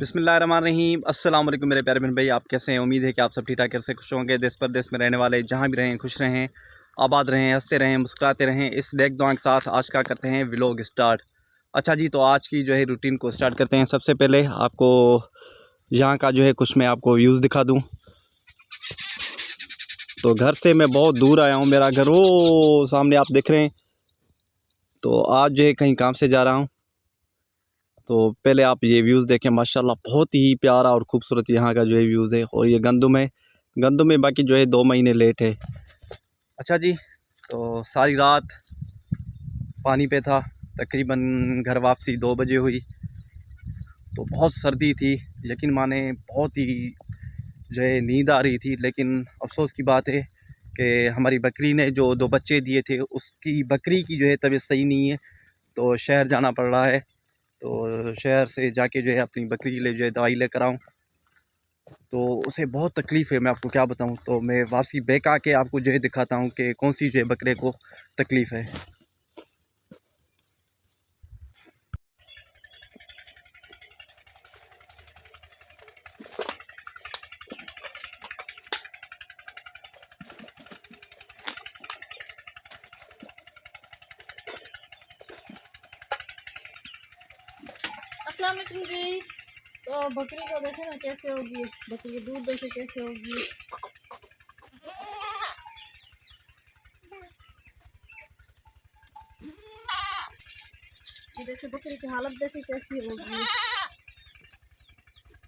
बिस्मिल्लाहिर्रहमानिर्रहीम। अस्सलाम वालेकुम मेरे प्यारे बहन भाई, आप कैसे हैं? उम्मीद है कि आप सब ठीक ठाक कैसे खुश होंगे। देश परदेश में रहने वाले जहाँ भी रहें खुश रहें, आबाद रहें, हंसते रहें, मुस्कुराते रहें। इस नेक दुआ के साथ आज का करते हैं व्लॉग स्टार्ट। अच्छा जी, तो आज की जो है रूटीन को स्टार्ट करते हैं। सबसे पहले आपको यहाँ का जो है कुछ मैं आपको व्यूज़ दिखा दूँ। तो घर से मैं बहुत दूर आया हूँ, मेरा घर वो सामने आप देख रहे हैं। तो आज जो है कहीं काम से जा रहा हूँ। तो पहले आप ये व्यूज़ देखें, माशाल्लाह बहुत ही प्यारा और ख़ूबसूरत यहाँ का जो है व्यूज़ है। और ये गंदम है, गंदम में बाकी जो है 2 महीने लेट है। अच्छा जी, तो सारी रात पानी पे था, तकरीबन घर वापसी 2 बजे हुई। तो बहुत सर्दी थी, यकीन माने बहुत ही जो है नींद आ रही थी। लेकिन अफसोस की बात है कि हमारी बकरी ने जो 2 बच्चे दिए थे, उसकी बकरी की जो है तबीयत सही नहीं है, तो शहर जाना पड़ रहा है। तो शहर से जाके जो है अपनी बकरी के लिए जो है दवाई लेकर आऊँ। तो उसे बहुत तकलीफ़ है, मैं आपको क्या बताऊँ। तो मैं वापसी बैक आके आपको जो है दिखाता हूँ कि कौन सी जो है बकरे को तकलीफ़ है। अस्सलाम वालेकुम जी। तो बकरी को देखे ना कैसे होगी, बकरी दूध देखे कैसे होगी। ये देखिए बकरी की हालत देखे कैसी होगी।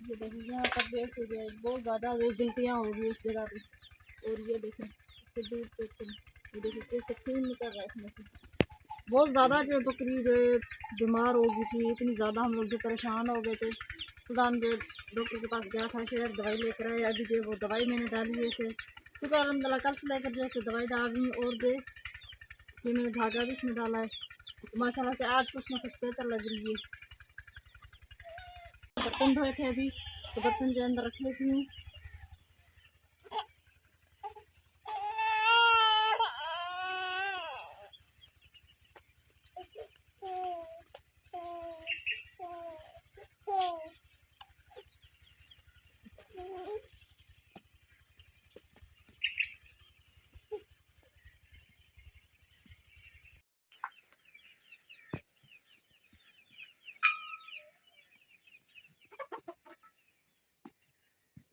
ये देखिए यहाँ पर जैसे जो है बहुत ज़्यादा वो गिल्टियाँ होगी इस जगह पे। और ये देखें इसके दूध चेक करें, ये देखिए कैसे खून निकल रहा है इसमें से। बहुत ज़्यादा जो बकरी जो है बीमार हो गई थी, इतनी ज़्यादा हम लोग जो परेशान हो गए थे। सुदान जो डॉक्टर के पास गया था, शहर दवाई लेकर आए। अभी जो वो दवाई मैंने डाली है इसे, शुक्र अल्हम्दुलिल्लाह, कल से लेकर जैसे दवाई डाल रही हूँ। और जो ये मैंने धागा भी इसमें डाला है, तो माशाल्लाह से आज कुछ ना कुछ बेहतर लग रही है। बर्तन धोए थे अभी, तो बर्तन जो अंदर रख लेती हूँ।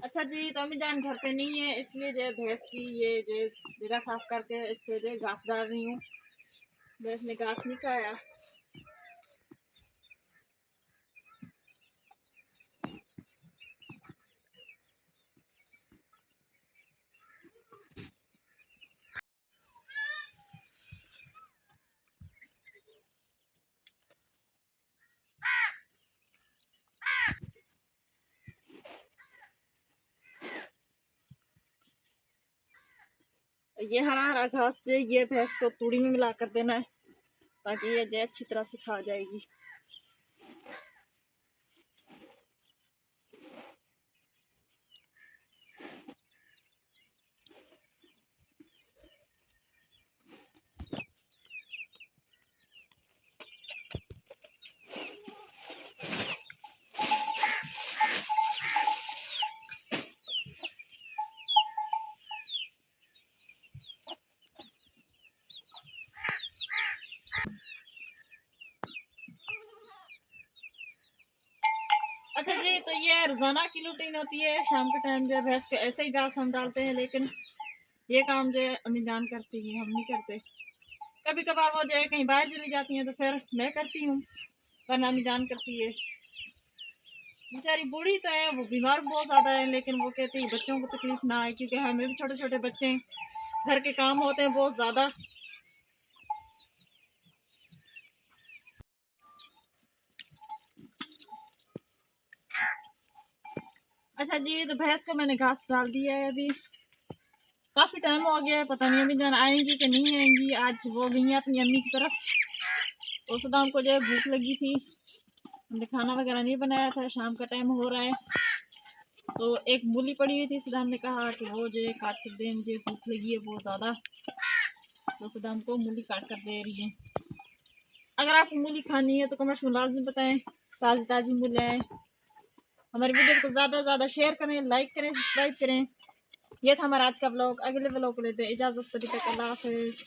अच्छा जी, तो अम्मी जान घर पे नहीं है, इसलिए जो है भैंस की ये जो जगह साफ करके इससे जो घास डाल रही हूँ। भैंस ने घास नहीं खाया। ये हरा हरा घास जो ये भैंस को तूड़ी में मिला कर देना है, ताकि ये जो अच्छी तरह से खा जाएगी। अच्छा जी, तो ये रोजाना की रूटीन होती है। शाम के टाइम जो है भैंस को ऐसे ही घास हम डालते हैं, लेकिन ये काम जो है अम्मी जान करती है, हम नहीं करते। कभी कभार वो जो है कहीं बाहर चली जाती हैं तो फिर मैं करती हूँ, वरना अम्मी जान करती है। बेचारी बूढ़ी तो है, वो बीमार बहुत ज्यादा है, लेकिन वो कहती है बच्चों को तकलीफ ना आए, क्योंकि हमें भी छोटे छोटे बच्चे हैं, घर के काम होते हैं बहुत ज्यादा। अच्छा जी, तो भैंस को मैंने घास डाल दिया है। अभी काफी टाइम हो गया है, पता नहीं अम्मी जान आएंगी कि नहीं आएंगी। आज वो गई है अपनी अम्मी की तरफ। तो सदाम को जो है भूख लगी थी, हमने खाना वगैरह नहीं बनाया था, शाम का टाइम हो रहा है। तो एक मूली पड़ी हुई थी, सदाम ने कहा कि वो जो है काट कर दे, मुझे भूख लगी है बहुत ज़्यादा। तो सदाम को मूली काट कर दे रही है। अगर आपको मूली खानी है तो कमेंट्स में लाजमी बताएं, ताज़ी ताज़ी मूली है। हमारे वीडियो को ज़्यादा से ज़्यादा शेयर करें, लाइक करें, सब्सक्राइब करें। ये था हमारा आज का व्लॉग। अगले व्लॉग को लेते हैं इजाज़त, तभी तक अल्लाह हाफिज़।